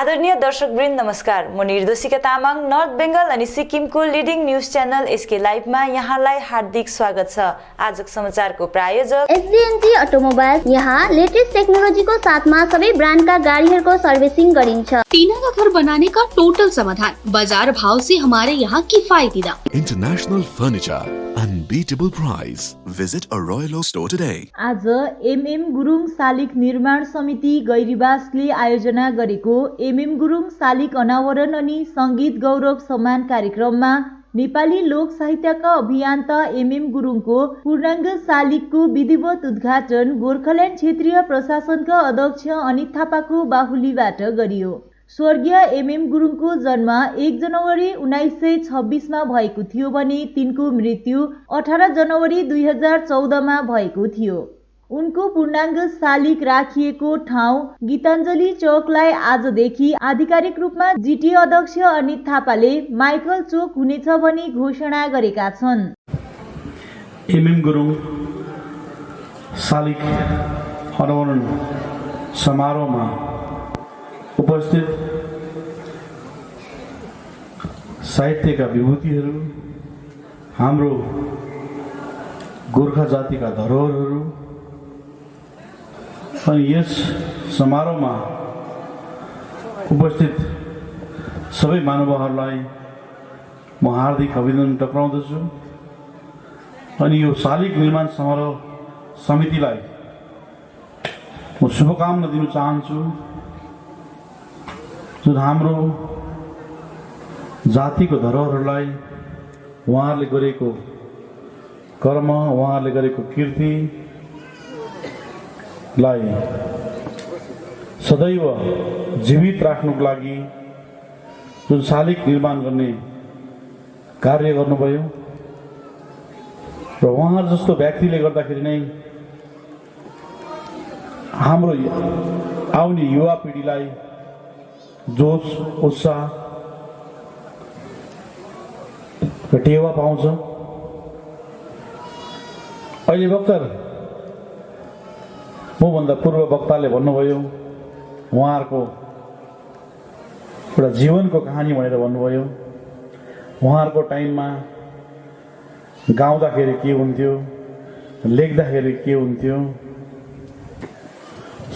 आदरणीय दर्शकवृन्द नमस्कार। म निर्दोषिका तामाङ नर्थ बेंगल अनि सिक्किमको लिडिङ न्यूज च्यानल एसके लाइभमा यहाँलाई हार्दिक स्वागत छ। आजको समाचारको प्रायोजक एसडीएनजी अटोमोबाइल्स। यहाँ लेटेस्ट टेक्नोलोजीको साथमा सबै ब्रान्डका गाडीहरूको सर्भिसिङ गरिन्छ। टीना का घर बनाने का टोटल समाधान, बाजार भाव से हमारे यहाँ किफायती दाम। International furniture, unbeatable price. Visit a Royal Oak store today. आज एमएम गुरुङ शालिक निर्माण समिति गैरीबासले आयोजना गरेको एमएम गुरुङ शालिक अनावरण अनि संगीत गौरव सम्मान कार्यक्रममा नेपाली लोक साहित्यका अभियन्ता एमएम गुरुङको पूर्णाङ्ग शालिकको विधिवत उद्घाटन गोर्खाल्यान्ड क्षेत्रीय प्रशासनका अध्यक्ष अनित थापाको बाहुलीबाट गरियो। स्वर्गीय एमएम गुरुङको जन्म 1 जनवरी 1926 मा भएको थियो भने तिनको मृत्यु 18 जनवरी 2014 मा भएको थियो। उनको पूर्णाङ्ग शालिक राखिएको ठाउँ गीताञ्जली चौकलाई आजदेखि आधिकारिक रूपमा जिटिए अध्यक्ष अनित थापाले माइकल चोक हुनेछ भनी घोषणा गरेका छन्। एमएम गुरुङ शालिक अनावरण समारोहमा उपस्थित साहित्यका विभूतिहरू, हाम्रो गोर्खा जातिका धरोहरहरू अनि यस समारोहमा उपस्थित सबै महानुभावहरूलाई म हार्दिक अभिनन्दन टक्राउँदछु अनि यो शालिक निर्माण समारोह समितिलाई म शुभकामना दिन चाहन्छु। जुन हाम्रो जातिको धरोहरलाई उहाँहरूले गरेको कर्म, उहाँहरूले गरेको कीर्तिलाई सदैव जीवित राख्नुको लागि जुन शालिक निर्माण गर्ने कार्य गर्नुभयो र उहाँ जस्तो व्यक्तिले गर्दाखेरि नै हाम्रो आउने युवा पिँढीलाई जोश, उत्साह र टेवा पाउँछ। अहिले भर्खर मभन्दा पूर्व वक्ताले भन्नुभयो, उहाँहरूको एउटा जीवनको कहानी भनेर भन्नुभयो। उहाँहरूको टाइममा गाउँदाखेरि के हुन्थ्यो, लेख्दाखेरि के हुन्थ्यो,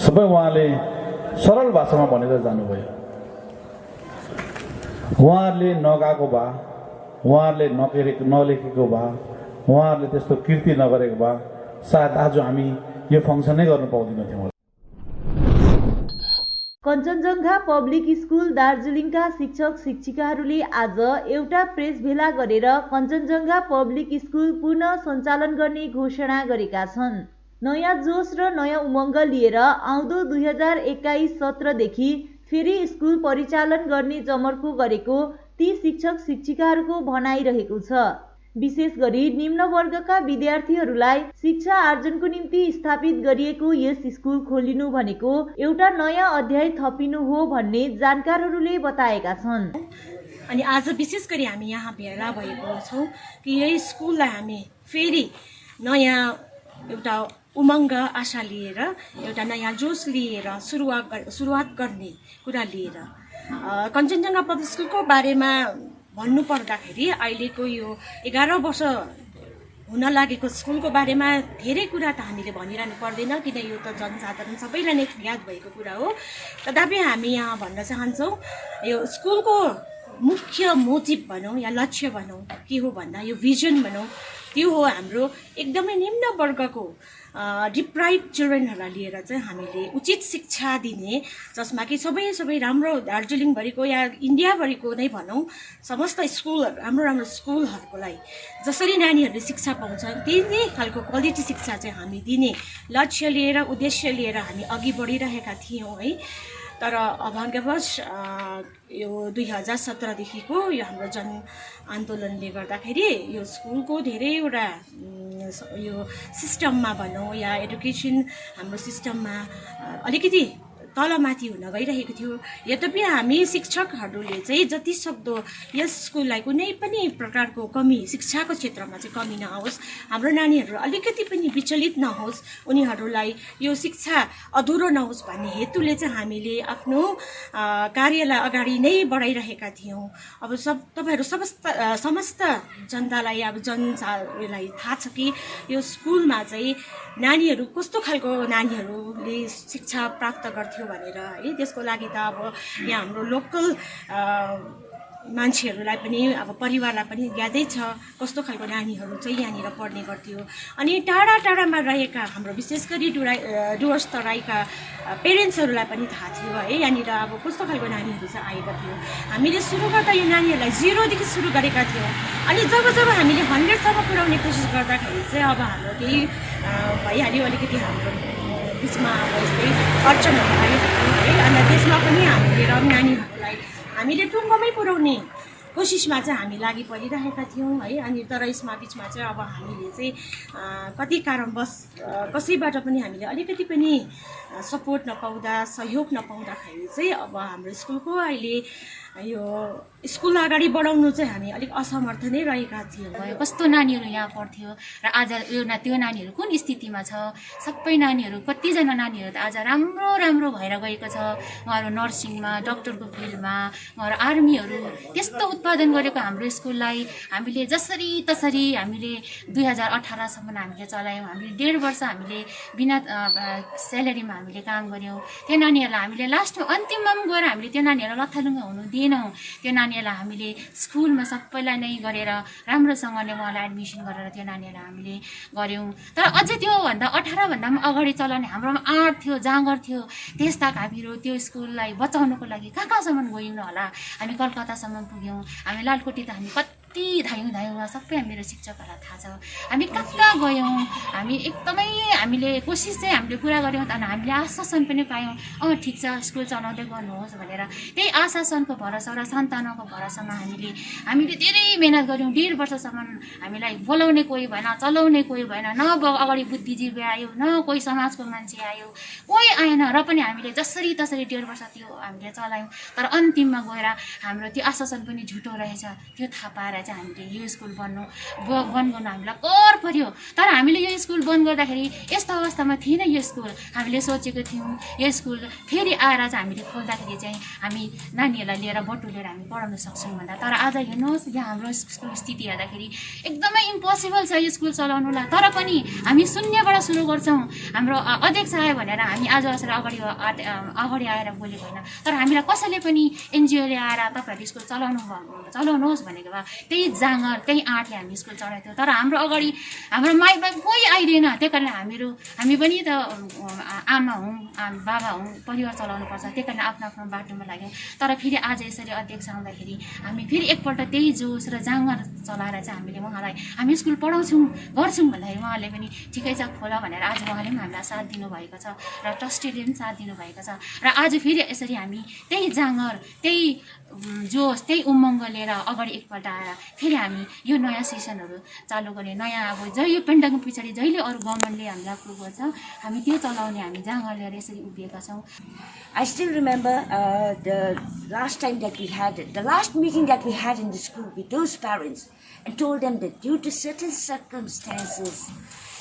सबै उहाँले सरल भाषामा भनेर जानुभयो। उहाँहरूले नगाएको भए, उहाँहरूले नलेखेको भए, उहाँहरूले त्यस्तो कीर्ति नगरेको भए सायद आज हामी यो फङ्सन नै गर्न पाउँदैन थियौँ। कञ्चनजङ्घा पब्लिक स्कुल दार्जिलिङका शिक्षक शिक्षिकाहरूले आज एउटा प्रेस भेला गरेर कञ्चनजङ्घा पब्लिक स्कुल पुनः सञ्चालन गर्ने घोषणा गरेका छन्। नयाँ जोश र नयाँ उमङ्ग लिएर आउँदो 2021 सत्रदेखि फेरि स्कुल परिचालन गर्ने जमर्को गरेको ती शिक्षक शिक्षिकाहरूको भनाइरहेको छ। विशेष गरी निम्न वर्गका विद्यार्थीहरूलाई शिक्षा आर्जनको निम्ति स्थापित गरिएको यस स्कुल खोलिनु भनेको एउटा नयाँ अध्याय थपिनु हो भन्ने जानकारहरूले बताएका छन्। अनि आज विशेष गरी हामी यहाँ भेला भएको छौँ कि यही स्कुललाई हामी फेरि नयाँ एउटा उमङ्ग आशा लिएर, एउटा नयाँ जोस लिएर सुरुवात गर्ने कुरा लिएर कञ्चनजङ्घा पब्लिक स्कुलको बारेमा भन्नु पर्दाखेरि अहिलेको यो 11 वर्ष हुन लागेको स्कुलको बारेमा धेरै कुरा त हामीले भनिरहनु पर्दैन, किन यो त जनसाधारण सबैलाई नै याद भएको कुरा हो। तथापि हामी यहाँ भन्न चाहन्छौँ यो स्कुलको मुख्य मोटिभ भनौँ या लक्ष्य भनौँ के हो भन्दा यो भिजन भनौँ, त्यो हो हाम्रो एकदमै निम्न वर्गको डिप्राइभ चिल्ड्रेनहरूलाई लिएर चाहिँ हामीले उचित शिक्षा दिने, जसमा कि सबै राम्रो दार्जिलिङभरिको या इन्डियाभरिको नै भनौँ समस्त स्कुलहरू, राम्रो स्कुलहरूको लागि जसरी नानीहरूले शिक्षा पाउँछ त्यही नै खालको क्वालिटी शिक्षा चाहिँ हामी दिने लक्ष्य लिएर, उद्देश्य लिएर हामी अघि बढिरहेका थियौँ है। तर अभाग्यवश यो 2017 देखिको यो हाम्रो जन आन्दोलनले गर्दाखेरि यो स्कुलको धेरैवटा यो सिस्टममा भनौँ या एडुकेसन हाम्रो सिस्टममा अलिकति तलमाथि हुन गइरहेको थियो। यद्यपि हामी शिक्षकहरूले चाहिँ जति सक्दो यस स्कुललाई कुनै पनि प्रकारको कमी, शिक्षाको क्षेत्रमा चाहिँ कमी नहोस्, हाम्रो नानीहरू अलिकति पनि विचलित नहोस्, उनीहरूलाई यो शिक्षा अधुरो नहोस् भन्ने हेतुले चाहिँ हामीले आफ्नो कार्यलाई अगाडि नै बढाइरहेका थियौँ। अब तपाईँहरू समस्त जनतालाई, अब जनतालाई थाहा छ कि यो स्कुलमा चाहिँ नानीहरू कस्तो खालको नानीहरूले शिक्षा प्राप्त गर्थ्यो भनेर है। त्यसको लागि त अब यहाँ हाम्रो लोकल मान्छेहरूलाई पनि, अब परिवारलाई पनि यादै छ कस्तो खालको नानीहरू चाहिँ यहाँनिर पढ्ने गर्थ्यो। अनि टाढा टाढामा रहेका हाम्रो विशेष गरी डुवर्स तराईका पेरेन्ट्सहरूलाई पनि थाहा थियो है, यहाँनिर अब कस्तो खालको नानीहरू चाहिँ आएका थियो। हामीले सुरु गर्दा यो नानीहरूलाई 0देखि सुरु गरेका थियौँ। अनि जब हामीले 100सम्म पुर्याउने कोसिस गर्दाखेरि चाहिँ अब हाम्रो केही भइहाल्यो, अलिकति हाम्रो बिचमा अब यस्तै अडचनहरू आयो है। अन्त त्यसमा पनि हामीले नानीहरूलाई हामीले टुङ्गोमै पुर्याउने कोसिसमा चाहिँ हामी लागि परिरहेका थियौँ है। अनि तर यसमा बिचमा चाहिँ अब हामीले चाहिँ कति कारणवश कसैबाट पनि हामीले अलिकति पनि सपोर्ट नपाउँदा, सहयोग नपाउँदाखेरि चाहिँ अब हाम्रो स्कुलको अहिले यो स्कुल अगाडि बढाउनु चाहिँ हामी अलिक असमर्थ नै रहेका थियौँ। कस्तो नानीहरू यहाँ पढ्थ्यो र आज त्यो नानीहरू कुन स्थितिमा छ। सबै नानीहरू, कतिजना नानीहरू त आज राम्रो राम्रो भएर गएको छ। उहाँहरू नर्सिङमा, डक्टरको फिल्डमा, उहाँहरू आर्मीहरू त्यस्तो उत्पादन गरेको हाम्रो स्कुललाई हामीले जसरी तसरी हामीले 2018सम्म हामीले चलायौँ। हामीले 1.5 वर्ष हामीले बिना स्यालेरीमा हामीले काम गऱ्यौँ। त्यो नानीहरूलाई हामीले लास्टमा अन्तिममा पनि गएर हामीले त्यो नानीहरूलाई लथालुङ्गा हुनु दिएनौँ। त्यो नानीहरूलाई हामीले स्कुलमा सबैलाई नै गरेर राम्रोसँगले उहाँलाई एडमिसन गरेर त्यो नानीहरूलाई हामीले गऱ्यौँ। तर अझै त्योभन्दा 18 भन्दा पनि अगाडि चलाउने हाम्रोमा आँट थियो, जाँगर थियो। त्यसताक हामीहरू त्यो स्कुललाई बचाउनको लागि कहाँसम्म गयौँ होला। हामी कलकत्तासम्म पुग्यौँ। हामी लालकोटी त हामी कति धायौँ सबै मेरो शिक्षकहरूलाई थाहा छ। हामी कहाँ गयौँ, हामी एकदमै हामीले कोसिस चाहिँ हामीले पुरा गऱ्यौँ। अनि हामीले आश्वासन पनि पायौँ, ठिक छ स्कुल चलाउँदै गर्नुहोस् भनेर। त्यही आश्वासनको भरोसा र सन्तानको भरोसामा हामीले धेरै मेहनत गऱ्यौँ। 1.5 वर्षसम्म हामीलाई बोलाउने कोही भएन, चलाउने कोही भएन। न अगाडि बुद्धिजीवी आयो, न कोही समाजको मान्छे आयो, कोही आएन। र पनि हामीले जसरी तसरी 1.5 वर्ष त्यो हामीले चलायौँ। तर अन्तिममा गएर हाम्रो त्यो आश्वासन पनि झुटो रहेछ। त्यो थाहा पाएर चाहिँ हामीले यो स्कुल बन्द गर्नु हामीलाई कर पर्यो। तर हामीले यो स्कुल बन्द गर्दाखेरि यस्तो अवस्थामा थिएन यो स्कुल। हामीले सोचेको थियौँ यो स्कुल फेरि आएर चाहिँ हामीले खोल्दाखेरि चाहिँ हामी नानीहरूलाई लिएर बटुलेर हामी पढाउन सक्छौँ भन्दा। तर आज हेर्नुहोस् यहाँ हाम्रो स्कुल स्थिति हेर्दाखेरि एकदमै इम्पोसिबल छ यो स्कुल चलाउनुलाई। तर पनि हामी शून्यबाट सुरु गर्छौँ। हाम्रो अध्यक्ष आयो भनेर हामी आज यसरी अगाडि आएर बोलेको होइन। तर हामीलाई कसैले पनि एनजिओले आएर तपाईँहरूले स्कुल चलाउनुहोस् भनेको भए त्यही जाँगर, त्यही आँटले हामी स्कुल चलाएको थियो। तर हाम्रो अगाडि हाम्रो माइकमा कोही आइदिएन। त्यही कारण हामी पनि त आमा हौँ, बाबा हौँ, परिवार चलाउनुपर्छ। त्यही कारण आफ्नो आफ्नो बाटोमा लाग्यौँ। तर फेरि आज यसरी अध्यक्ष आउँदाखेरि हामी फेरि एकपल्ट त्यही जोस र जाँगर चलाएर चाहिँ हामीले उहाँलाई हामी स्कुल पढाउँछौँ गर्छौँ भन्दाखेरि उहाँले पनि ठिकै छ खोला भनेर आज उहाँले पनि हामीलाई साथ दिनुभएको छ र ट्रस्टीले पनि साथ दिनुभएको छ। र आज फेरि यसरी हामी त्यही जाँगर, त्यही जोस, त्यही उमङ्ग लिएर अगाडि एकपल्ट आएर फेरि हामी यो नयाँ सेसनहरू चालु गर्ने, नयाँ अब यो पेन्डाको पछाडि जहिले अरू गभर्मेन्टले हामीलाई अप्रुभ गर्छ हामी त्यो चलाउने हामी जाँगर लिएर यसरी उभिएका छौँ। I still remember the last meeting that we had in the school with those parents and told them that due to certain circumstances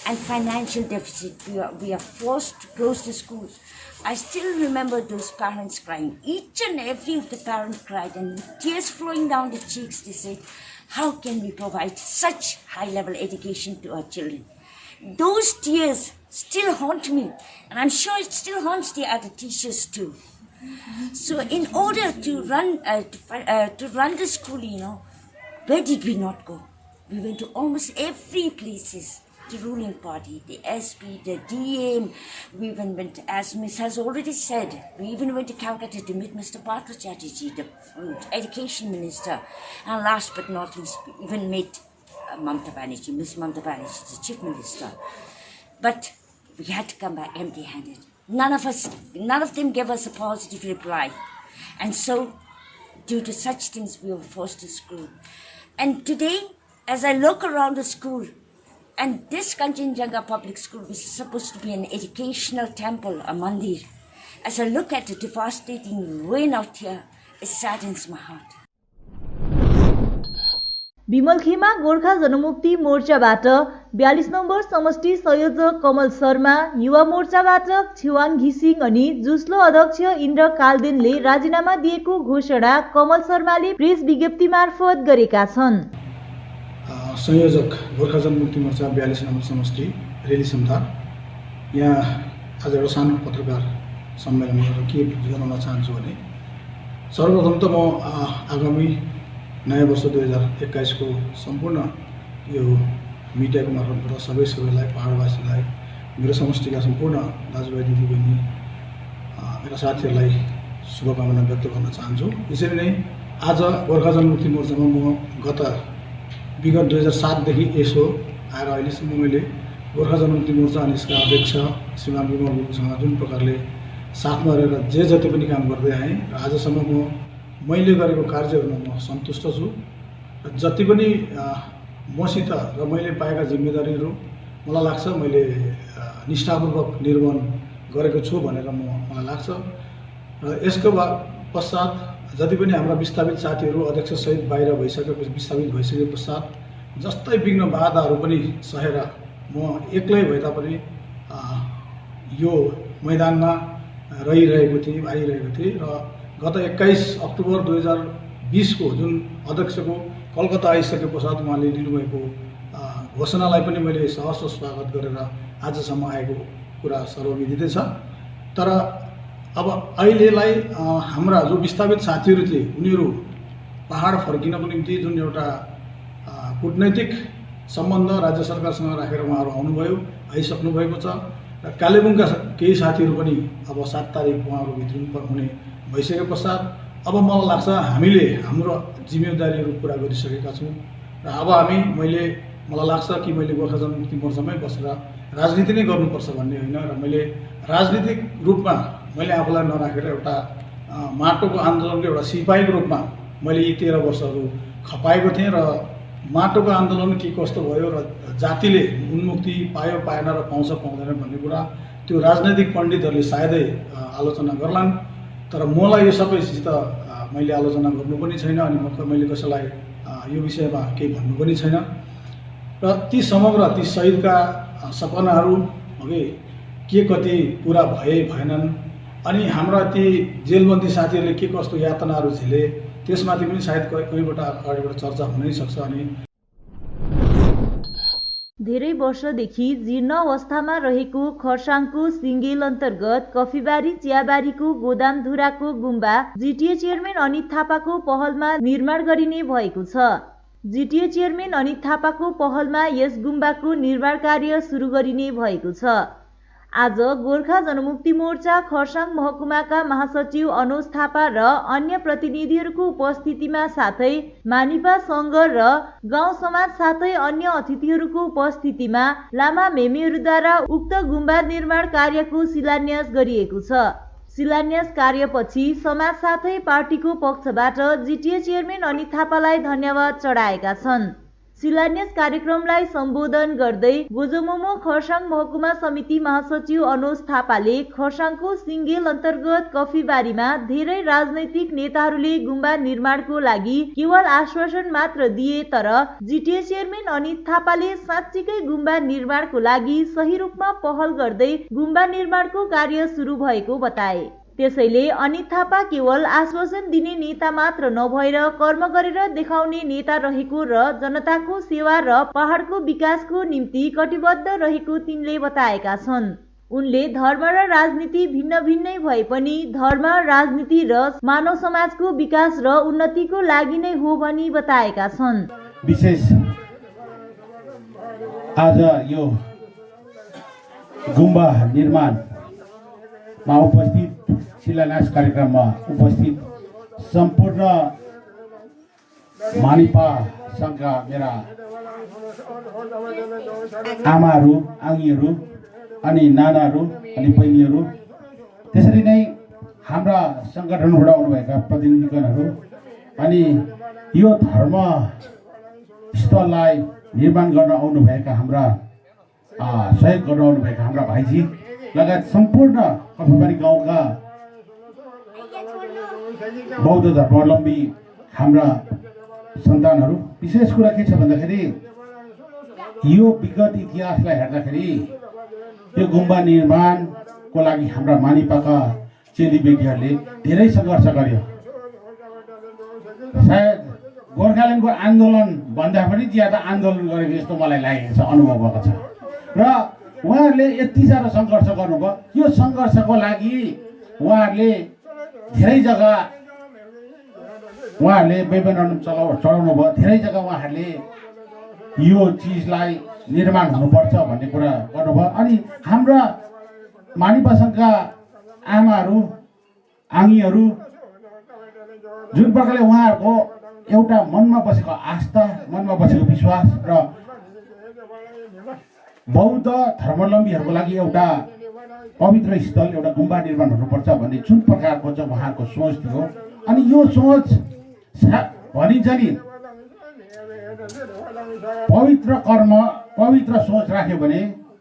and financial deficit, we are forced to close the schools. I still remember those parents crying. Each and every of the parents cried, and with tears flowing down their cheeks, they said, how can we provide such high-level education to our children? Those tears still haunt me, and I'm sure it still haunts the other teachers too. So in order to run the school, where did we not go? We went to almost every places. The ruling party, the SP, the DAM. We even went, as Ms. has already said, we even went to Calcutta to meet Mr. Partha Chatterjee, the Education Minister. And last but not least, we even met Mamta Banerjee, Ms. Mamta Banerjee, the Chief Minister. But we had to come back empty-handed. None of them gave us a positive reply. And so, due to such things, we were forced to school. And today, as I look around the school, and this Kanchenjunga Public School was supposed to be an educational temple, a mandir. As I look at the devastating ruin out here, it saddens my heart. विमलखेमा गोर्खा जनमुक्ति मोर्चाबाट 42 number समष्टि संयोजक कमल शर्मा, युवा मोर्चाबाट छिवाङ घिसिङ अनि जुस्लो अध्यक्ष इन्द्र काल्देनले राजीनामा दिएको घोषणा कमल शर्माले प्रेस विज्ञप्ति मार्फत गरेका छन्। संयोजक गोर्खा जनमुक्ति मोर्चा 42 नम्बर समष्टि रेली समतार यहाँ आज एउटा सानो पत्रकार सम्मेलन गरेर के जनाउन चाहन्छु भने सर्वप्रथम त म आगामी नयाँ वर्ष 2021 को सम्पूर्ण यो मिडियाको मार्फतबाट सबैलाई पहाडवासीलाई मेरो समष्टिका सम्पूर्ण दाजुभाइ दिदीबहिनी मेरा साथीहरूलाई शुभकामना व्यक्त गर्न चाहन्छु। यसरी नै आज गोर्खा जनमुक्ति मोर्चामा म गत विगत 2007 देखि यसो आएर अहिलेसम्म मैले गोर्खा जनमुक्ति मोर्चा अनि यसका अध्यक्ष श्रीमान विमल गुरुङसँग जुन प्रकारले साथमा रहेर जे जति पनि काम गर्दै आएँ र आजसम्म मैले गरेको कार्यहरूमा म सन्तुष्ट छु र जति पनि मसित र मैले पाएका जिम्मेदारीहरू मलाई लाग्छ मैले निष्ठापूर्वक निर्वहन गरेको छु भनेर मलाई लाग्छ र यसको पश्चात जति पनि हाम्रा विस्थापित साथीहरू अध्यक्षसहित बाहिर भइसकेपछि विस्थापित भइसके पश्चात जस्तै विघ्न बाधाहरू पनि सहेर म एक्लै भए तापनि यो मैदानमा रहिरहेको थिएँ, आइरहेको थिएँ र गत 21 अक्टोबर 2020 को जुन अध्यक्षको कलकत्ता आइसके पश्चात उहाँले लिनुभएको घोषणालाई पनि मैले सहर्ष स्वागत गरेर आजसम्म आएको कुरा सर्वविदितै छ। तर अब अहिलेलाई हाम्रा जो विस्थापित साथीहरू थिए उनीहरू पहाड फर्किनको निम्ति जुन एउटा कूटनैतिक सम्बन्ध राज्य सरकारसँग राखेर उहाँहरू आउनुभयो, आइसक्नु भएको छ र कालेबुङका केही साथीहरू पनि अब 7 तारिक उहाँहरू भित्र हुने भइसके पश्चात अब मलाई लाग्छ हामीले हाम्रो जिम्मेदारीहरू पुरा गरिसकेका छौँ र अब मलाई लाग्छ कि मैले गोर्खा जनमुक्ति मोर्चामै बसेर राजनीति नै गर्नुपर्छ भन्ने होइन र मैले राजनीतिक रूपमा मैले आफूलाई नराखेर एउटा माटोको आन्दोलनको एउटा सिपाहीको रूपमा मैले यी 13 वर्षहरू खपाएको थिएँ र माटोको आन्दोलन के कस्तो भयो र जातिले उन्मुक्ति पायो पाएन र पाउँछ पाउँदैन भन्ने कुरा त्यो राजनैतिक पण्डितहरूले सायदै आलोचना गर्लान् तर मलाई यो सबैसित मैले आलोचना गर्नु पनि छैन अनि मैले कसैलाई यो विषयमा केही भन्नु पनि छैन र ती समग्र ती शहीदका सपनाहरू अघि के कति पूरा भए भएनन् अनि हाम्रा ती जेलबन्दी साथीहरूले के कस्तो यातनाहरू झेले त्यसमाथि पनि सायद कहीबाट अगाडिबाट चर्चा हुनै सक्छ। अनि धेरै वर्षदेखि जीर्ण अवस्थामा रहेको खरसाङको सिङ्गेल अन्तर्गत कफीबारी चियाबारीको गोदामधुराको गुम्बा जिटिए चेयरम्यान अनित थापाको पहलमा निर्माण गरिने भएको छ। जिटिए चेयरम्यान अनित थापाको पहलमा यस गुम्बाको निर्माण कार्य सुरु गरिने भएको छ। आज गोर्खा जनमुक्ति मोर्चा खरसाङ महकुमाका महासचिव अनुज थापा र अन्य प्रतिनिधिहरूको उपस्थितिमा साथै मानिपा सङ्घ र गाउँ समाज साथै अन्य अतिथिहरूको उपस्थितिमा लामा मेमेहरूद्वारा उक्त गुम्बा निर्माण कार्यको शिलान्यास गरिएको छ। शिलान्यास कार्यपछि समाज साथै पार्टीको पक्षबाट जिटिए चेयरम्यान अनित थापालाई धन्यवाद चढाएका छन्। शिलान्यास कार्यक्रमलाई सम्बोधन गर्दै गोजोमोमो खरसाङ महकुमा समिति महासचिव अनुज थापाले खरसाङको सिङ्गेल अन्तर्गत कफीबारीमा धेरै राजनैतिक नेताहरूले गुम्बा निर्माणको लागि केवल आश्वासन मात्र दिए तर जिटिए चेयरम्यान अनित थापाले साँच्चीकै गुम्बा निर्माणको लागि सही रूपमा पहल गर्दै गुम्बा निर्माणको कार्य सुरु भएको बताए। त्यसैले अनित थापा केवल आश्वासन दिने नेता मात्र नभएर कर्म गरेर देखाउने नेता रहेको र जनताको सेवा र पहाडको विकासको निम्ति कटिबद्ध रहेको तिनले बताएका छन्। उनले धर्म र राजनीति भिन्न भिन्नै भए पनि धर्म, राजनीति र मानव समाजको विकास र उन्नतिको लागि नै हो भनी बताएका छन्। विशेष आज यो गुम्बा निर्माणमा उपस्थित शिलान्यास कार्यक्रममा उपस्थित सम्पूर्ण मानिपा सङ्घका मेरा आमाहरू, आङीहरू अनि नानाहरू अनि बहिनीहरू, त्यसरी नै हाम्रा सङ्गठनबाट आउनुभएका प्रतिनिधिगणहरू अनि यो धर्म स्थललाई निर्माण गर्न आउनुभएका हाम्रा सहयोग गर्न आउनुभएका हाम्रा भाइजी लगायत सम्पूर्ण कफीबारी गाउँका बौद्ध धर्मावलम्बी हाम्रा सन्तानहरू विशेष कुरा के छ भन्दाखेरि यो विगत इतिहासलाई हेर्दाखेरि यो गुम्बा निर्माणको लागि हाम्रा मानिपाका चेलीबेटीहरूले धेरै सङ्घर्ष गर्यो। सायद गोर्खाल्यान्डको आन्दोलन भन्दा पनि ज्यादा आन्दोलन गरेको जस्तो मलाई लागेको छ, अनुभव भएको छ। र उहाँहरूले यति साह्रो सङ्घर्ष गर्नुभयो। यो सङ्घर्षको लागि उहाँहरूले धेरै जग्गा विमानहरू चढाउनु भयो। धेरै जग्गा उहाँहरूले यो चिजलाई निर्माण हुनुपर्छ भन्ने कुरा गर्नुभयो। अनि हाम्रा मानिपा सङ्घका आमाहरू आङीहरू जुन प्रकारले उहाँहरूको एउटा मनमा बसेको आस्था, मनमा बसेको विश्वास र बौद्ध धर्मावलम्बीहरूको लागि एउटा पवित्र स्थल, एउटा गुम्बा निर्माण हुनुपर्छ भन्ने जुन प्रकारको चाहिँ उहाँहरूको सोच थियो। अनि यो सोच भनिन्छ नि पवित्र कर्म, पवित्र सोच राख्यो भने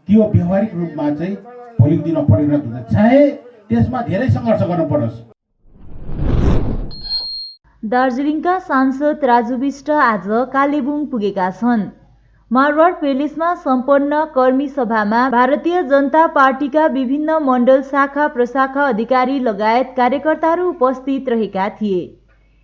त्यो व्यवहारिक रूपमा चाहिँ भोलिको दिनमा परिणत हुन्छ, चाहे त्यसमा धेरै सङ्घर्ष गर्नु परोस्। दार्जिलिङका सांसद राजु विष्ट आज कालेबुङ पुगेका छन्। मारवाड पेलेसमा सम्पन्न कर्मी सभामा भारतीय जनता पार्टीका विभिन्न मण्डल शाखा प्रशाखा अधिकारी लगायत कार्यकर्ताहरू उपस्थित रहेका थिए।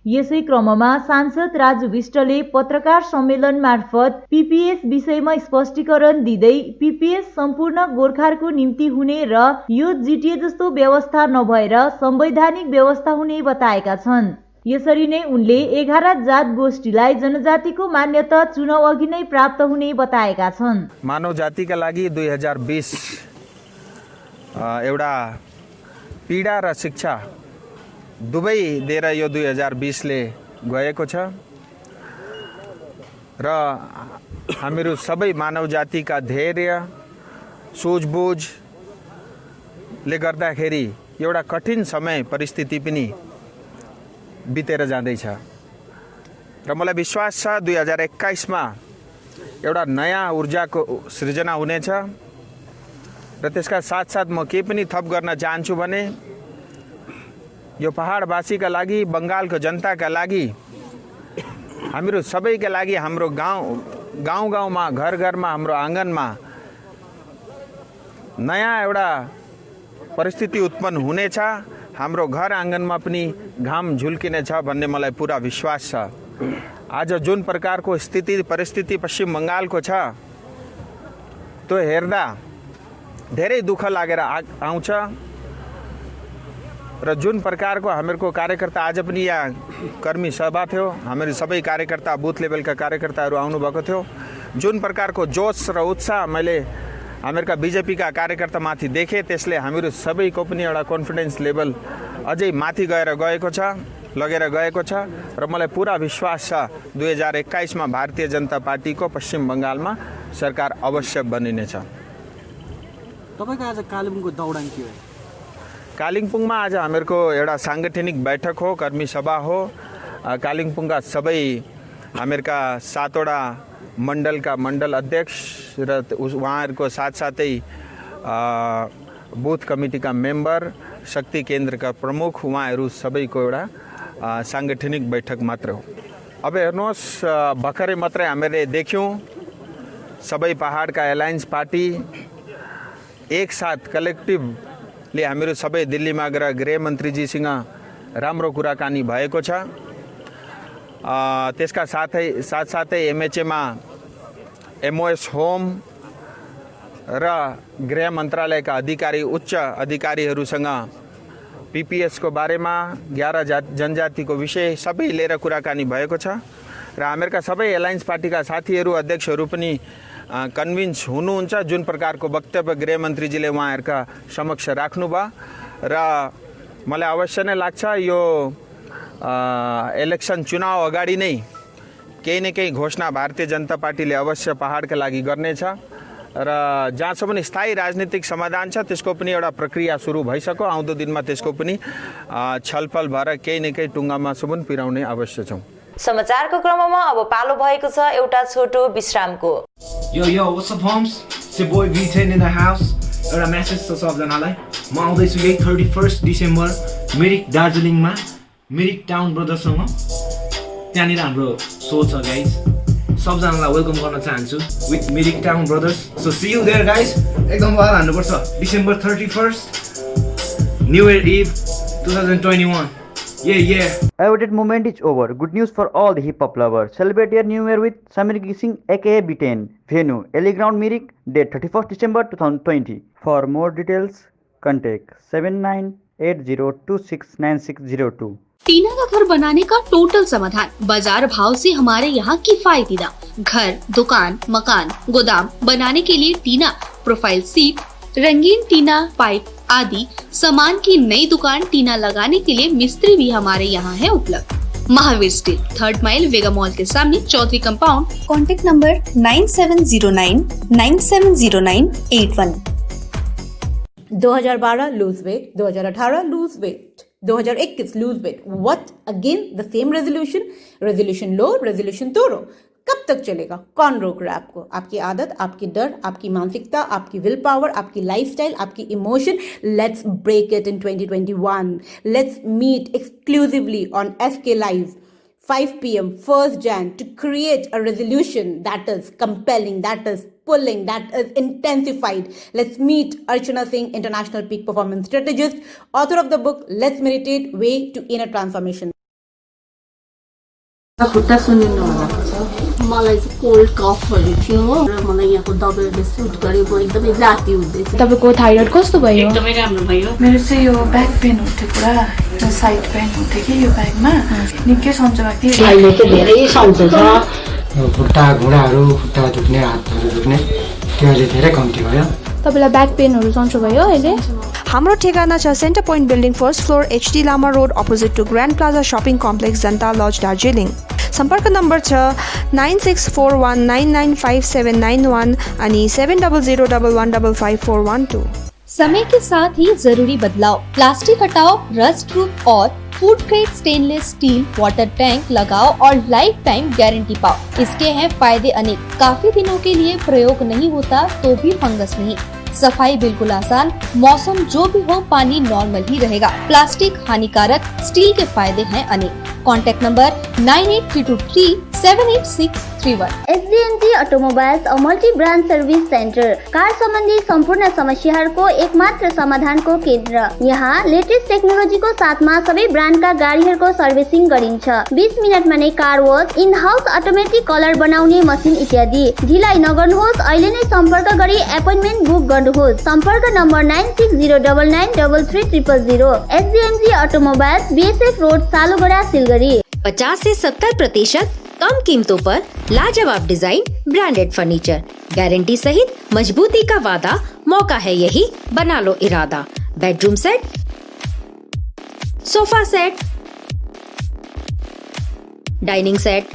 यसै क्रममा सांसद राजु विष्टले पत्रकार सम्मेलन मार्फत पीपीएस विषयमा स्पष्टीकरण दिँदै पीपीएस सम्पूर्ण गोर्खाहरूको निम्ति हुने र यो जिटिए जस्तो व्यवस्था नभएर संवैधानिक व्यवस्था हुने बताएका छन्। यसरी नै उनले 11 जात गोष्ठीलाई जनजातिको मान्यता चुनाव अघि नै प्राप्त हुने बताएका छन्। मानव जातिका लागि 2020 एउटा पीडा र शिक्षा दुवै दिएर यो 2020ले गएको छ र हामीहरू सबै मानव जातिका धैर्य सूझबुझले गर्दाखेरि एउटा कठिन समय परिस्थिति पनि बितेर जाँदैछ र मलाई विश्वास छ 2021मा एउटा नयाँ ऊर्जाको सृजना हुनेछ। र त्यसका साथसाथ म के पनि थप गर्न चाहन्छु भने यो पहाडवासीका लागि, बङ्गालको जनताका लागि, हामीहरू सबैका लागि हाम्रो गाउँमा, घर घरमा, हाम्रो आँगनमा नयाँ एउटा परिस्थिति उत्पन्न हुनेछ। हाम्रो घर आँगनमा पनि घाम झुल्किनेछ भन्ने मलाई पुरा विश्वास छ। आज जुन प्रकारको स्थिति परिस्थिति पश्चिम बङ्गालको छ त्यो हेर्दा धेरै दुःख लागेर आउँछ। र जुन प्रकारको हामीहरूको कार्यकर्ता आज पनि यहाँ कर्मी सभा थियो, हामीहरू सबै कार्यकर्ता बुथ लेभलका कार्यकर्ताहरू आउनुभएको थियो। जुन प्रकारको जोस र उत्साह मैले हामीहरूका बीजेपीका कार्यकर्तामाथि देखेँ त्यसले हामीहरू सबैको पनि एउटा कन्फिडेन्स लेभल अझै माथि लगेर गएको छ र मलाई पुरा विश्वास छ 2021मा भारतीय जनता पार्टीको पश्चिम बङ्गालमा सरकार अवश्य बनिनेछ। तपाईको आज कालेबुङको दौडान के हो? कालिम्पोङमा आज हामीहरूको एउटा साङ्गठनिक बैठक हो, कर्मी सभा हो। कालिम्पोङका सबै हामीहरूका 7वटा मण्डलका मण्डल अध्यक्ष र उहाँहरूको साथसाथै बुथ कमिटीका मेम्बर, शक्ति केन्द्रका प्रमुख, उहाँहरू सबैको एउटा साङ्गठनिक बैठक मात्र हो। अब हेर्नुहोस्, भर्खरै मात्रै हामीले देख्यौँ सबै पहाडका एलायन्स पार्टी एकसाथ कलेक्टिभले हामीहरू सबै दिल्लीमा गएर गृहमन्त्रीजीसँग राम्रो कुराकानी भएको छ। त्यसका साथसाथै एमएचएमा एमओएस होम र गृह मन्त्रालयका उच्च अधिकारीहरूसँग पीपीएसको बारेमा 11 जनजातिको विषय सबै लिएर कुराकानी भएको छ र हामीहरूका सबै एलायन्स पार्टीका साथीहरू, अध्यक्षहरू पनि कन्भिन्स हुनुहुन्छ। जुन प्रकारको वक्तव्य गृहमन्त्रीजीले उहाँहरूका समक्ष राख्नुभयो र मलाई अवश्य नै लाग्छ यो इलेक्सन चुनाव अगाडि नै केही न केही घोषणा भारतीय जनता पार्टीले अवश्य पहाडका लागि गर्नेछ र जहाँसम्म स्थायी राजनीतिक समाधान छ त्यसको पनि एउटा प्रक्रिया सुरु भइसक्यो। आउँदो दिनमा त्यसको पनि छलफल भएर केही न केही टुङ्गामासम्म पुर्याउने आवश्यक छौँ। समाचारको क्रममा अब पालो भएको छ एउटा छोटो विश्रामको। Yo, what's up, homes? It's your boy V10 in the house. एउटा मेसेज छ सबजनालाई। म आउँदैछु यही 31 डिसेम्बर मिरिक दार्जिलिङमा मिरिक टाउन ब्रदर्ससँग त्यहाँनिर हाम्रो सो छ गाइज सबजनालाई वेलकम गर्न चाहन्छु with Mirik town brothers so see you there guys एकदम वाल हान्नुपर्छ December 31 new year eve 2021 yeah Awaited moment is over. Good news for all the hip hop lovers. Celebrate your new year with Samir Gising aka B10. Venue Ellie Ground Mirik, date 31st December 2020. For more details contact 7980269602. टीना का घर बनाने का total समाधान बाजार भाव से हमारे यहाँ किफायती दाम। घर, दुकान, मकान, गोदाम बनाने के लिए टीना प्रोफाइल सीट, रंगीन टीना पाइप आदि सामान की नई दुकान टीना लगाने के लिए मिस्त्री भी हमारे यहाँ है उपलब्ध। Mahavir steel 3rd mile Vega mall के सामने Chaudhary compound. Contact number 9709970981। 2012 lose weight, 2018 lose weight, 2021 lose weight. What again the same resolution लो, रेजोल्यूशन तोड़ो। कब तक चलेगा? कौन रोक रहा है आपको? आपकी आदत, आपकी डर, आपकी मानसिकता, आपकी विल पावर, आपकी लाइफस्टाइल, आपकी emotion. Let's break it in 2021। Let's meet exclusively on SK Live 5 PM 1st Jan to create a resolution that is compelling, that is pulling, that is intensified. Let's meet Archana Singh, international peak performance strategist, author of the book Let's Meditate, Way to Inner Transformation. खुट्टा सुनिनु भएको छ। मलाई चाहिँ cold कफहरू थियो र मलाई यहाँको दबाईले सुट गरे। म एकदमै जाती हुँदैछ। तपाईको थाइरोइड कस्तो भयो? एकदमै राम्रो भयो। मेरो चाहिँ यो ब्याक पेन हुन्थ्यो पुरा, यो साइड पेन हुन्थ्यो कि यो ब्याकमा निकै सन्चो भएको थियो। अहिले चाहिँ धेरै सन्चो छ। खुट्टा घुँडाहरू, खुट्टा दुख्ने, हातहरू दुख्ने त्यो अहिले धेरै कम्ती भयो। तपाईलाई ब्याक पेनहरू सन्चो भयो अहिले? हाम्रो ठेगाना छ centre point building 1st floor HD Lama road opposite to grand plaza shopping complex Janata lodge Darjeeling. सम्पर्क नम्बर छ 9641995791 अनि 7001155412। समय के साथ ही जरूरी बदलाव। प्लास्टिक हटाओ, रस्ट प्रूफ और food grade stainless still water tank लगाओ और लाइफ टाइम गारंटी पाओ। इसके हैं फायदे अनेक। काफी दिनों के लिए प्रयोग नहीं होता तो भी फंगस नहीं। सफाई बिल्कुल आसान। मौसम जो भी हो पानी नॉर्मल ही रहेगा। प्लास्टिक हानिकारक, स्टील के फायदे हैं अनेक। Contact number 9832378631। SDMG automobiles a multi brand service centre, car सम्बन्धी सम्पूर्ण समस्याहरूको एकमात्र समाधानको केन्द्र। यहाँ लेटेस्ट टेक्नोलोजीको साथमा सबै ब्रान्डका गाडीहरूको सर्भिसिङ गरिन्छ। 20 मिनटमा नै car wash, in house automatic colour बनाउने मसिन इत्यादि। ढिलाइ नगर्नुहोस्, अहिले नै सम्पर्क गरी एपोइन्टमेन्ट बुक गर्नुहोस्। सम्पर्क number 9609993300। SDMG automobiles, BSF road, Salugara, Siliguri. 50 से 70% कम कीमतों पर लाजवाब डिजाइन, ब्रांडेड फर्नीचर, गारंटी सहित मजबूती का वादा। मौका है यही, बना लो इरादा। Bedroom set, sofa set, dining set,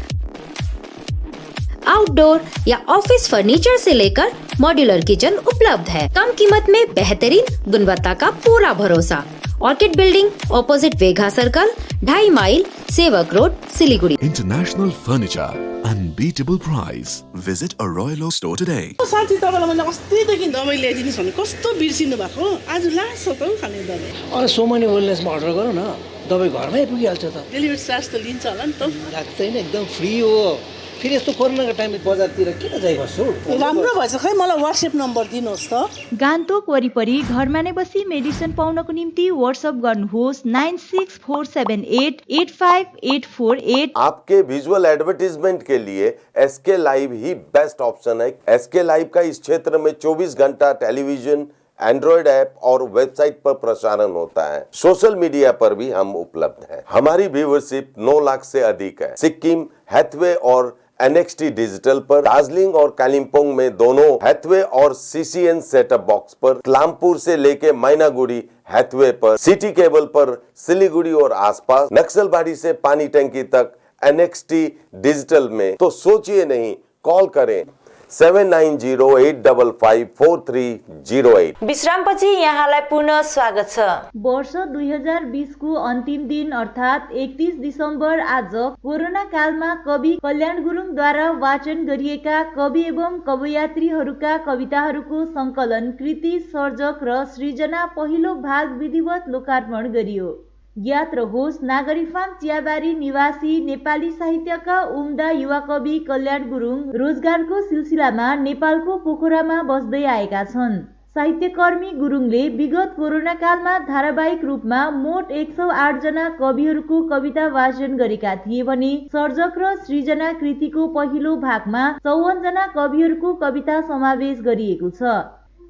outdoor या ऑफिस फर्नीचर से लेकर मॉड्यूलर किचन उपलब्ध है। कम कीमत में बेहतरीन गुणवत्ता का पूरा भरोसा। ऑर्किड बिल्डिंग, ऑपोजिट वेगा सर्कल, 2.5 माइल, सेवक road, Siliguri. International Furniture, unbeatable price. Visit a Royal Oak store today. साथी तपाईलाई मैले अस्तिदेखि दबाई ल्याइदिनुस् भने कस्तो बिर्सिनु भएको? आज लास्ट छ त खाने दबाई। अरे सोमनी वेलनेसमा अर्डर गरौ न, दबाई घरमै पुगिहाल्छ त। डेलिभरी चार्ज त लिन्छ होला नि त? लाग्दैन, एकदम फ्री हो। फेरि यस्तो कोरोनाको टाइममा बजारतिर किन जाइ बस्छु? राम्रो भएछ, खै मलाई WhatsApp नम्बर दिनुहोस् त। गान्तोक वरिपरि घरमा नै बसी मेडिसिन पाउनको निम्ति व्हाट्सएप गर्नुहोस् 9647885848। आपके विजुअल एडवर्टीजमेंट के लिए SK लाइव ही बेस्ट ऑप्शन है। SK लाइव का इस क्षेत्र में 24 घंटा टेलीविजन, एंड्रॉइड ऐप और वेबसाइट पर प्रसारण होता है। सोशल मीडिया पर भी हम उपलब्ध हैं। हमारी व्यूवरशिप 9 लाख से अधिक है। सिक्किम, हैथवे और NXT डिजिटल पर, दार्जिलिंग और कालिम्पोंग में दोनों हैथवे और CCN सेटअप बॉक्स पर, लामपुर से लेके मैनागुड़ी हैथवे पर, सिटी केबल पर सिलीगुड़ी और आसपास, नक्सलबाड़ी से पानी टंकी तक NXT डिजिटल में। तो सोचिए नहीं, कॉल करें 7908554308। विश्रामपछि यहाँलाई पुनः स्वागत छ। वर्ष 2020 को अन्तिम दिन अर्थात् 31 दिसम्बर आज कोरोना कालमा कवि कल्याण गुरुङद्वारा वाचन गरिएका कवि एवं कवयित्रीहरूका कविताहरूको संकलन, कृति, सर्जक र सृजना पहिलो भाग विधिवत लोकार्पण गरियो। ज्ञात रहोस् नागरी फार्म चियाबारी निवासी नेपाली साहित्यका उम्दा युवा कवि कल्याण गुरुङ रोजगारको सिलसिलामा नेपालको पोखरामा बस्दै आएका छन्। साहित्यकर्मी गुरुङले विगत कोरोना कालमा धारावाहिक रूपमा मोट 108 जना कविहरूको कविता वाचन गरेका थिए भने सर्जक र सृजना कृतिको पहिलो भागमा 54 जना कविहरूको कविता समावेश गरिएको छ।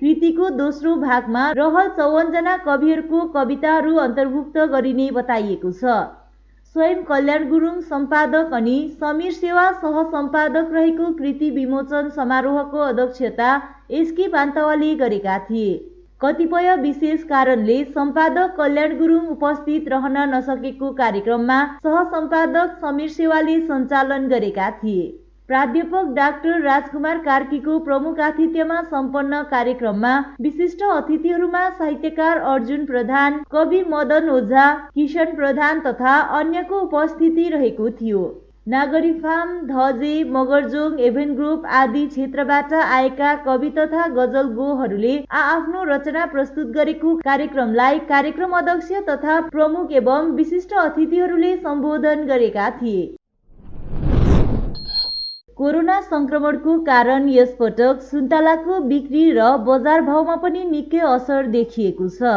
कृतिको दोस्रो भागमा रहल 54 जना कविहरूको कविताहरू अन्तर्भुक्त गरिने बताइएको छ। स्वयं कल्याण गुरुङ सम्पादक अनि समीर सेवा सह-सम्पादक रहेको कृति विमोचन समारोहको अध्यक्षता एसके पान्तवाले गरेका थिए। कतिपय विशेष कारणले सम्पादक कल्याण गुरुङ उपस्थित रहन नसकेको कार्यक्रममा सह-सम्पादक समीर सेवाले सञ्चालन गरेका थिए। प्राध्यापक डाक्टर राजकुमार कार्कीको प्रमुख आतिथ्यमा सम्पन्न कार्यक्रममा विशिष्ट अतिथिहरूमा साहित्यकार अर्जुन प्रधान, कवि मदन ओझा, किशन प्रधान तथा अन्यको उपस्थिति रहेको थियो। नागरी फार्म, धजे, मगरजोङ, एभेन ग्रुप आदि क्षेत्रबाट आएका कवि तथा गजल गोहरूले आफ्नो रचना प्रस्तुत गरेको कार्यक्रमलाई कार्यक्रम अध्यक्ष तथा प्रमुख एवं विशिष्ट अतिथिहरूले सम्बोधन गरेका थिए। कोरोना संक्रमणको कारण यसपटक सुन्तलाको बिक्री र बजार भावमा पनि निकै असर देखिएको छ।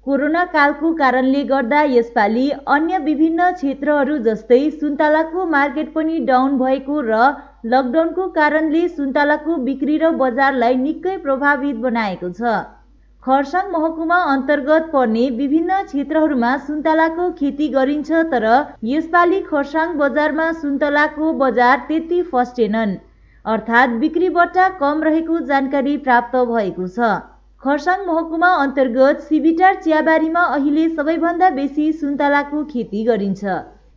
कोरोना कालको कारणले गर्दा यसपालि अन्य विभिन्न क्षेत्रहरू जस्तै सुन्तलाको मार्केट पनि डाउन भएको र लकडाउनको कारणले सुन्तलाको बिक्री र बजारलाई निकै प्रभावित बनाएको छ। खरसाङ महकुमा अन्तर्गत पर्ने विभिन्न क्षेत्रहरूमा सुन्तलाको खेती गरिन्छ तर यसपालि खरसाङ बजारमा सुन्तलाको बजार त्यति फस्टेनन्, अर्थात् बिक्री बट्टा कम रहेको जानकारी प्राप्त भएको छ। खरसाङ महकुमा अन्तर्गत सिबिटार चियाबारीमा अहिले सबैभन्दा बेसी सुन्तलाको खेती गरिन्छ।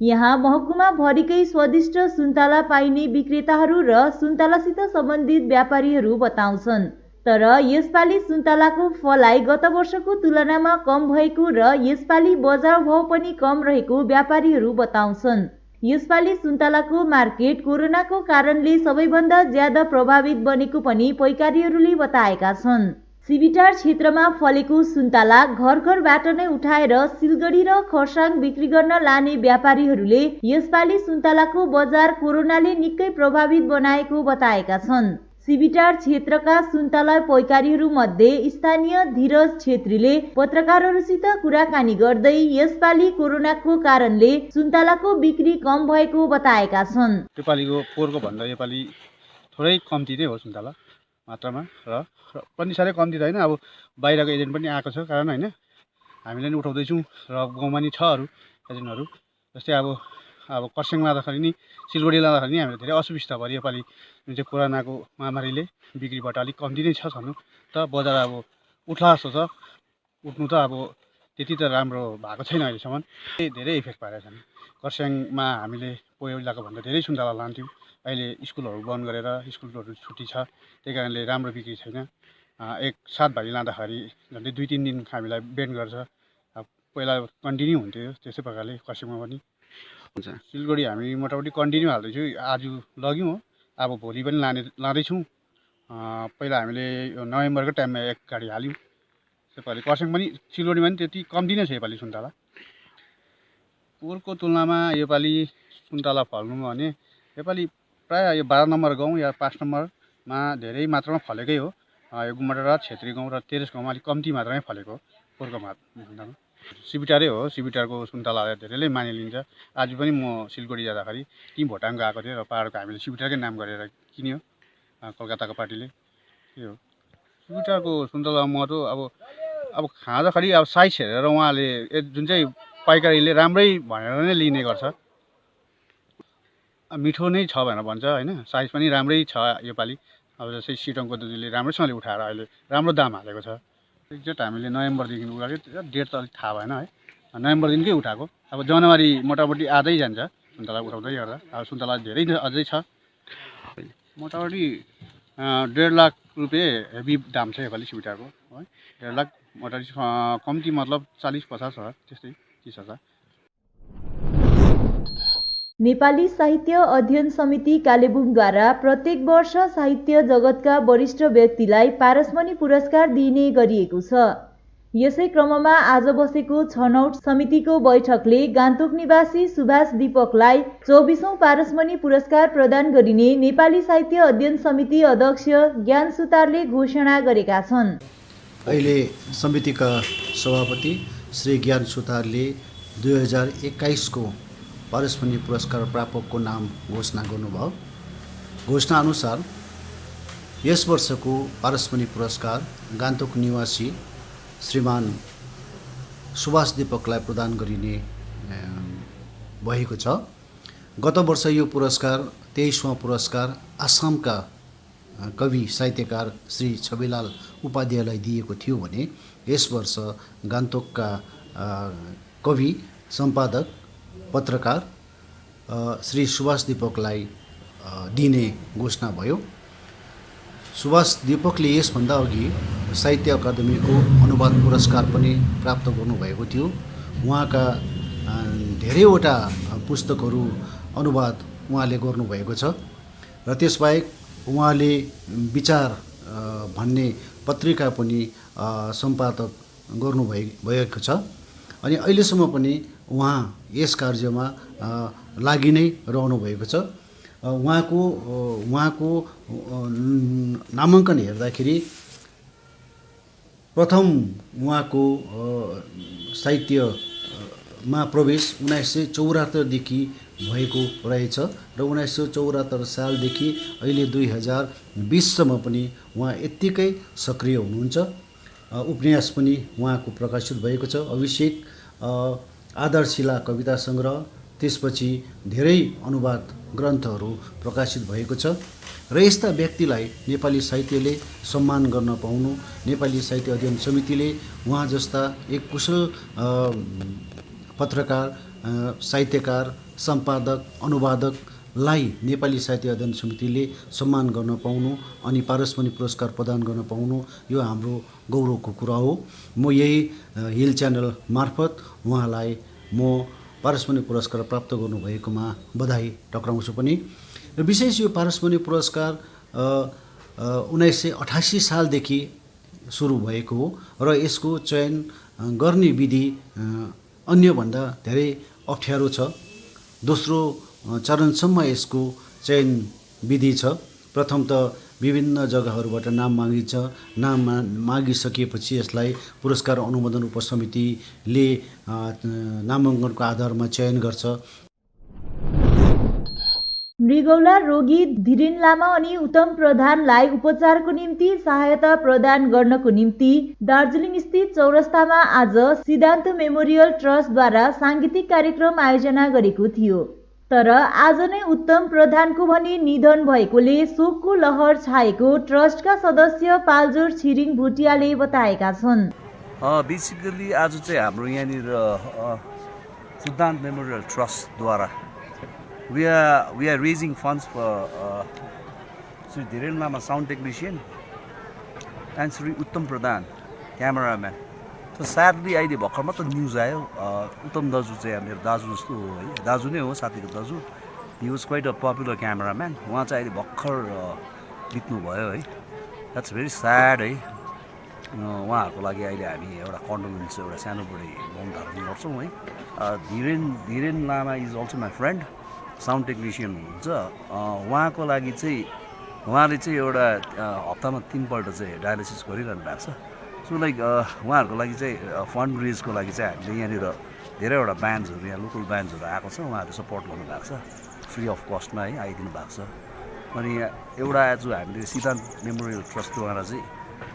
यहाँ महकुमा भरिकै स्वादिष्ट सुन्तला पाइने विक्रेताहरू र सुन्तलासित सम्बन्धित व्यापारीहरू बताउँछन्। तर यसपालि सुन्तलाको फलाइ गत वर्षको तुलनामा कम भएको र यसपालि बजार भाव पनि कम रहेको व्यापारीहरू बताउँछन्। यसपालि सुन्तलाको मार्केट कोरोनाको कारणले सबैभन्दा ज्यादा प्रभावित बनेको पनि पैकारीहरूले बताएका छन्। सिबिटार क्षेत्रमा फलेको सुन्तला घर घरबाट नै उठाएर सिलगढी र खरसाङ बिक्री गर्न लाने व्यापारीहरूले यसपालि सुन्तलाको बजार कोरोनाले निकै प्रभावित बनाएको बताएका छन्। सिबिटार क्षेत्रका सुन्तला पैकारीहरू मध्ये स्थानीय धीरज छेत्रीले पत्रकारहरूसित कुराकानी गर्दै यसपालि कोरोनाको कारणले सुन्तलाको बिक्री कम भएको बताएका छन्। नेपालीको पोहोरको भन्दा योपालि थोरै कम्ती नै हो सुन्तला मात्रामा र पनि साह्रै कम्ती त होइन। अब बाहिरको एजेन्ट पनि आएको छ कारण होइन हामीले नि उठाउँदैछौँ र गाउँमा नि छ अरू एजेन्टहरू। जस्तै अब खरसाङ लाँदाखेरि नि सिलगढी लाँदाखेरि नि हामीलाई धेरै असुविस्ता भयो। योपालि जुन चाहिँ कोरोनाको महामारीले बिक्रीबाट अलिक कम्ती नै छ छनु त बजार अब उठ्ला जस्तो छ। उठ्नु त अब त्यति त राम्रो भएको छैन अहिलेसम्म, धेरै इफेक्ट पारेका छन्। खरसाङमा हामीले पहिलाको भन्दा धेरै सुन्तला लान्थ्यौँ, अहिले स्कुलहरू बन्द गरेर स्कुलहरू छुट्टी छ, त्यही कारणले राम्रो बिक्री छैन। एक सातभागी लाँदाखेरि झन्डै 2-3 दिन हामीलाई बेन्ड गर्छ। पहिला कन्टिन्यू हुन्थ्यो त्यस्तै प्रकारले खरसाङमा पनि हुन्छ। सिलगढी हामी मोटामोटी कन्टिन्यू हाल्दैछौँ, आज लग्यौँ हो, अब भोलि पनि लाँदैछौँ। पहिला हामीले नोभेम्बरको टाइममा एक गाडी हाल्यौँ। त्यसपछि खरसाङ पनि सिलगढीमा पनि त्यति कम्ती नै छ योपालि सुन्तला। पोहोरको तुलनामा योपालि सुन्तला फल्नु भने योपालि प्रायः यो 12 नम्बर गाउँ या 5 नम्बरमा धेरै मात्रामा फलेकै हो। यो गुम्बाडा छेत्री गाउँ र तेरेस गाउँमा अलिक कम्ती मात्रामै फलेको पोहोरको भन्दामा। सिबिटारै हो, सिबिटारको सुन्तला धेरैले मानिलिन्छ। आज पनि म सिलगढी जाँदाखेरि टिम भोटाङ गएको थिएँ र पाहाडको हामीले सिबिटारकै नाम गरेर किन्यो कलकत्ताको पार्टीले। त्यो हो सिबिटारको सुन्तला महत्त्व। अब खाँदाखेरि अब साइज हेरेर उहाँले जुन चाहिँ पाइकारीले राम्रै भनेर नै लिने गर्छ। मिठो नै छ भनेर भन्छ होइन, साइज पनि राम्रै छ योपालि। अब जस्तै सिटङको दुधले राम्रैसँगले उठाएर अहिले राम्रो दाम हालेको छ। एक्ज्याक्ट हामीले नोभेम्बरदेखि उठाएको, डेट त अलिक थाहा भएन है, नोभेम्बरदेखिकै उठाएको। अब जनवरी मोटामोटी आधै जान्छ सुन्तला उठाउँदै गर्दा। अब सुन्तला धेरै अझै छ, मोटामोटी 1.5 लाख रुपियाँ हेभी दाम छ योपालि सिबिटारको है। 1.5 लाख मोटामोटी कम्ती मतलब 40-50 हजार त्यस्तै 30 हजार। नेपाली साहित्य अध्ययन समिति कालेबुङद्वारा प्रत्येक वर्ष साहित्य जगतका वरिष्ठ व्यक्तिलाई पारसमणि पुरस्कार दिइने गरिएको छ। यसै क्रममा आज बसेको छनौट समितिको बैठकले गान्तोक निवासी सुभाष दीपकलाई 24औं पारसमणि पुरस्कार प्रदान गरिने नेपाली साहित्य अध्ययन समिति अध्यक्ष ज्ञान सुतारले घोषणा गरेका छन्। अहिले समितिका सभापति श्री ज्ञान सुतारले 2021 को पारसमणि पुरस्कार प्रापकको नाम घोषणा गर्नुभयो। घोषणा अनुसार यस वर्षको पारसमणि पुरस्कार गान्तोक निवासी श्रीमान सुभाष दीपकलाई प्रदान गरिने भएको छ। गत वर्ष यो पुरस्कार 23वां पुरस्कार आसामका कवि साहित्यकार श्री छविलाल उपाध्यायलाई दिएको थियो भने यस वर्ष गान्तोकका कवि सम्पादक पत्रकार श्री सुभाष दीपकलाई दिने घोषणा भयो। सुभाष दीपकले यसभन्दा अघि साहित्य अकादमीको अनुवाद पुरस्कार पनि प्राप्त गर्नुभएको थियो। उहाँका धेरैवटा पुस्तकहरू अनुवाद उहाँले गर्नुभएको छ र त्यसबाहेक उहाँले विचार भन्ने पत्रिका पनि सम्पादक गर्नुभएको छ अनि अहिलेसम्म पनि उहाँ यस कार्यमा लागि नै रहनु भएको छ। उहाँको नामाङ्कन हेर्दाखेरि प्रथम उहाँको साहित्यमा प्रवेश 1974 देखि भएको रहेछ र 1974 सालदेखि अहिले 2020 सम्म पनि उहाँ यत्तिकै सक्रिय हुनुहुन्छ। उपन्यास पनि उहाँको प्रकाशित भएको छ। अभिषेक, आधारशिला कविता सङ्ग्रह, त्यसपछि धेरै अनुवाद ग्रन्थहरू प्रकाशित भएको छ र यस्ता व्यक्तिलाई नेपाली साहित्यले सम्मान गर्न पाउनु, नेपाली साहित्य अध्ययन समितिले उहाँ जस्ता एक कुशल पत्रकार, साहित्यकार, सम्पादक, अनुवादकलाई नेपाली साहित्य अध्ययन समितिले सम्मान गर्न पाउनु अनि पारसमणि पुरस्कार प्रदान गर्न पाउनु यो हाम्रो गौरवको कुरा हो। म यही हिल च्यानल मार्फत उहाँलाई म पारसमणि पुरस्कार प्राप्त गर्नुभएकोमा बधाई टक्राउँछु पनि। र विशेष यो पारसमणि पुरस्कार 1988 सालदेखि सुरु भएको हो र यसको चयन गर्ने विधि अन्यभन्दा धेरै अप्ठ्यारो छ। दोस्रो चरणसम्म यसको चयन विधि छ। प्रथम त विभिन्न जग्गाहरूबाट नाम मागिन्छ। नाम मागिसकेपछि यसलाई पुरस्कार अनुमोदन उपसमितिले नामाङ्कनको आधारमा चयन गर्छ। मृगौला रोगी धीरेन लामा अनि उत्तम प्रधानलाई उपचारको निम्ति सहायता प्रदान गर्नको निम्ति दार्जिलिङ स्थित चौरस्तामा आज सिद्धान्त मेमोरियल ट्रस्टद्वारा साङ्गीतिक कार्यक्रम आयोजना गरेको थियो। तर आज नै उत्तम प्रधानको भने निधन भएकोले शोकको लहर छाएको ट्रस्टका सदस्य पाल्जोर छिरिङ भुटियाले बताएका छन्। बेसिकली आज चाहिँ हाम्रो यहाँनिर सिद्धान्त memorial ट्रस्टद्वारा we are raising funds for Sri Dhiren Lama sound technician and Sri Uttam Pradhan cameraman. So sadly अहिले भर्खर मात्र न्युज आयो उत्तम दाजु चाहिँ मेरो दाजु जस्तो हो है, दाजु नै हो, साथीको दाजु। He was quite a popular cameraman. उहाँ चाहिँ अहिले भर्खर बित्नु भयो है। द्याट्स भेरी स्याड है। उहाँहरूको लागि अहिले हामी एउटा कन्डोलेन्स एउटा सानोबडे मौन धारण गर्छौँ है। Dhiren Lama is also my friend, sound technician हुनुहुन्छ। उहाँको लागि चाहिँ उहाँले चाहिँ एउटा हप्तामा 3 पल्ट चाहिँ डायलिसिस गरिरहनु भएको छ। सो लाइक उहाँहरूको लागि चाहिँ फन्ड रेजको लागि चाहिँ हामीले यहाँनिर धेरैवटा ब्यान्ड्सहरू यहाँ लोकल ब्यान्ड्सहरू आएको छ, उहाँहरूले सपोर्ट गर्नुभएको छ फ्री अफ कस्टमा है आइदिनु भएको छ। अनि एउटा आज हामीले सिद्धान्त मेमोरियल ट्रस्टद्वारा चाहिँ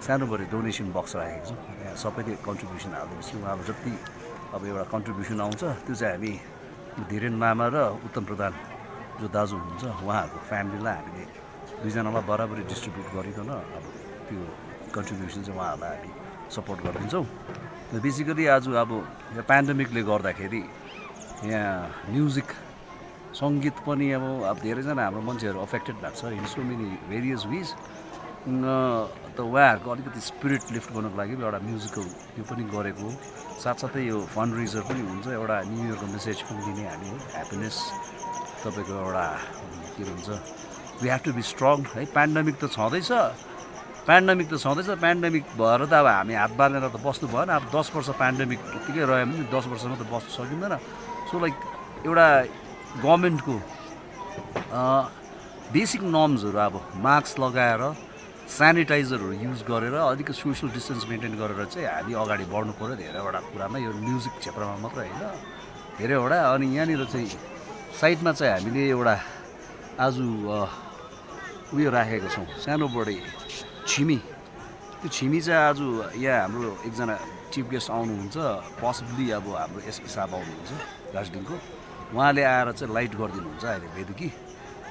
सानोबडे डोनेसन बक्स राखेको छौँ। यहाँ सबैले कन्ट्रिब्युसन हालिदिएपछि उहाँको जति अब एउटा कन्ट्रिब्युसन आउँछ त्यो चाहिँ हामी धीरेन लामा र उत्तम प्रधान जो दाजु हुनुहुन्छ उहाँहरूको फ्यामिलीलाई हामीले दुईजनालाई बराबरी डिस्ट्रिब्युट गरिकन अब त्यो कन्ट्रिब्युसन चाहिँ उहाँहरूलाई हामी सपोर्ट गरिदिन्छौँ। र बेसिकली आज अब यो पेन्डेमिकले गर्दाखेरि यहाँ म्युजिक सङ्गीत पनि अब धेरैजना हाम्रो मान्छेहरू अफेक्टेड भएको छ in so many various ways. त उहाँहरूको अलिकति स्पिरिट लिफ्ट गर्नको लागि एउटा म्युजिकल यो पनि गरेको हो। साथसाथै यो फन्ड रेजर पनि हुन्छ, एउटा न्यु इयरको मेसेज पनि दिने हामी हो, ह्याप्पिनेस तपाईँको एउटा के भन्छ we have to be strong है। पेन्डेमिक त छँदैछ पेन्डेमिक त छँदैछ, पेन्डेमिक भएर त अब हामी हात बाँधेर त बस्नु भएन। अब 10 वर्ष पेन्डेमिक यत्तिकै रह्यो भने 10 वर्षमा त बस्नु सकिँदैन। सो लाइक एउटा गभर्मेन्टको बेसिक नर्म्सहरू अब मास्क लगाएर सेनिटाइजरहरू युज गरेर अलिकति सोसियल डिस्टेन्स मेन्टेन गरेर चाहिँ हामी अगाडि बढ्नु पऱ्यो धेरैवटा कुरामा, यो म्युजिक क्षेत्रमा मात्रै होइन धेरैवटा। अनि यहाँनिर चाहिँ साइडमा चाहिँ हामीले एउटा आज उयो राखेको छौँ सानोबडे छिमी। त्यो छिमी चाहिँ आज यहाँ हाम्रो एकजना चिफ गेस्ट आउनुहुन्छ, पोसिबली अब हाम्रो एसपी साहब आउनुहुन्छ दार्जिलिङको, उहाँले आएर चाहिँ लाइट गरिदिनुहुन्छ अहिले बेलुकी।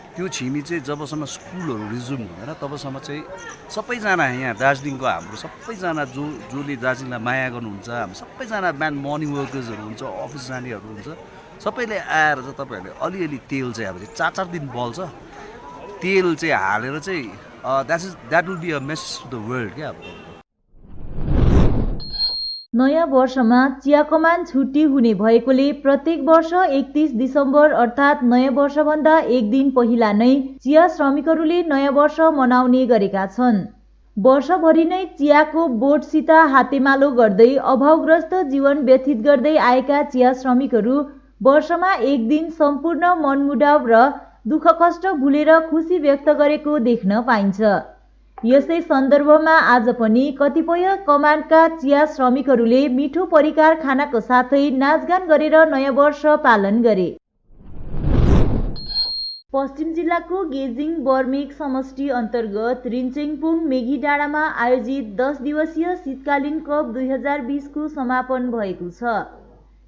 त्यो छिमी चाहिँ जबसम्म स्कुलहरू रिज्युम हुँदैन तबसम्म चाहिँ सबैजना यहाँ दार्जिलिङको हाम्रो सबैजना जसले दार्जिलिङलाई माया गर्नुहुन्छ, हाम्रो सबैजना बिहान मर्निङ वर्कर्सहरू हुन्छ, अफिस जानेहरू हुन्छ, सबैले आएर चाहिँ तपाईँहरूले अलिअलि तेल चाहिँ अब 4-4 दिन बल्छ, तेल चाहिँ हालेर चाहिँ that will be a message to the world क्या। नयाँ वर्षमा चिया कमान छुट्टी हुने भएकोले प्रत्येक वर्ष 31 दिसम्बर अर्थात् नयाँ वर्षभन्दा एक दिन पहिला नै चिया श्रमिकहरूले नयाँ वर्ष मनाउने गरेका छन्। वर्षभरि नै चियाको बोटसित हातेमालो गर्दै अभावग्रस्त जीवन व्यतीत गर्दै आएका चिया श्रमिकहरू वर्षमा एक दिन सम्पूर्ण मनमुटाव र दुःख कष्ट भुलेर खुसी व्यक्त गरेको देख्न पाइन्छ। यसै सन्दर्भमा आज पनि कतिपय कमानका चिया श्रमिकहरूले मिठो परिकार खानाको साथै नाचगान गरेर नयाँ वर्ष पालन गरे। पश्चिम जिल्लाको गेजिङ बर्मेक समष्टि अन्तर्गत रिन्चेङपुङ मेघी डाँडामा आयोजित 10 दिवसीय शीतकालीन कप 2020 को समापन भएको छ।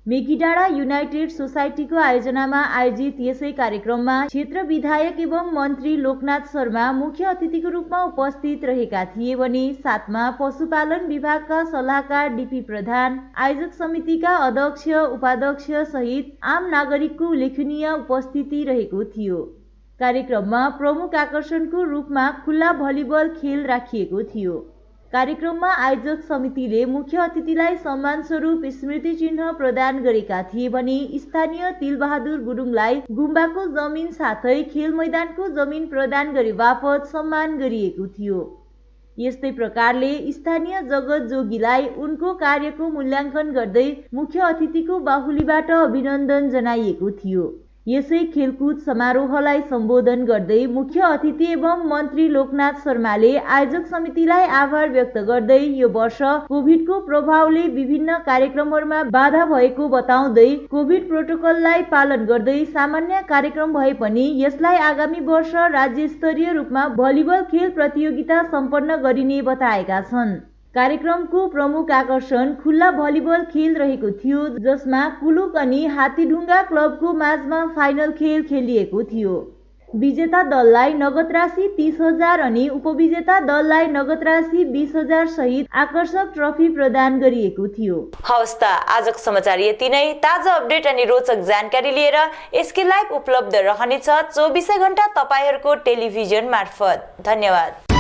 मेघी डाँडा युनाइटेड सोसाइटीको आयोजनामा आयोजित यसै कार्यक्रममा क्षेत्र विधायक एवं मन्त्री लोकनाथ शर्मा मुख्य अतिथिको रूपमा उपस्थित रहेका थिए भने साथमा पशुपालन विभागका सल्लाहकार डीपी प्रधान, आयोजक समितिका अध्यक्ष उपाध्यक्ष सहित आम नागरिकको उल्लेखनीय उपस्थिति रहेको थियो। कार्यक्रममा प्रमुख आकर्षणको रूपमा खुल्ला भलिबल खेल राखिएको थियो। कार्यक्रममा आयोजक समितिले मुख्य अतिथिलाई सम्मान स्वरूप स्मृति चिन्ह प्रदान गरेका थिए भने स्थानीय तिलबहादुर गुरुङलाई गुम्बाको जमिन साथै खेल मैदानको जमिन प्रदान गरे बापत सम्मान गरिएको थियो। यस्तै प्रकारले स्थानीय जगत जोगीलाई उनको कार्यको मूल्याङ्कन गर्दै मुख्य अतिथिको बाहुलीबाट अभिनन्दन जनाइएको थियो। यसै खेलकुद समारोहलाई सम्बोधन गर्दै मुख्य अतिथि एवं मन्त्री लोकनाथ शर्माले आयोजक समितिलाई आभार व्यक्त गर्दै यो वर्ष कोभिडको प्रभावले विभिन्न कार्यक्रमहरूमा बाधा भएको बताउँदै कोभिड प्रोटोकललाई पालन गर्दै सामान्य कार्यक्रम भए पनि यसलाई आगामी वर्ष राज्य स्तरीय रूपमा भलिबल खेल प्रतियोगिता सम्पन्न गरिने बताएका छन्। कार्यक्रमको प्रमुख आकर्षण खुल्ला भलिबल खेल रहेको थियो, जसमा कुलुक अनि हात्तीढुङ्गा क्लबको माझमा फाइनल खेल खेलिएको थियो। विजेता दललाई नगद राशि 30,000 अनि उपविजेता दललाई नगद राशि 20,000 सहित आकर्षक ट्रफी प्रदान गरिएको थियो। हवस् त आजको समाचार यति नै। ताजा अपडेट अनि रोचक जानकारी लिएर एसके लाइभ उपलब्ध रहनेछ 24 घण्टा तपाईहरूको टेलिभिजन मार्फत। धन्यवाद।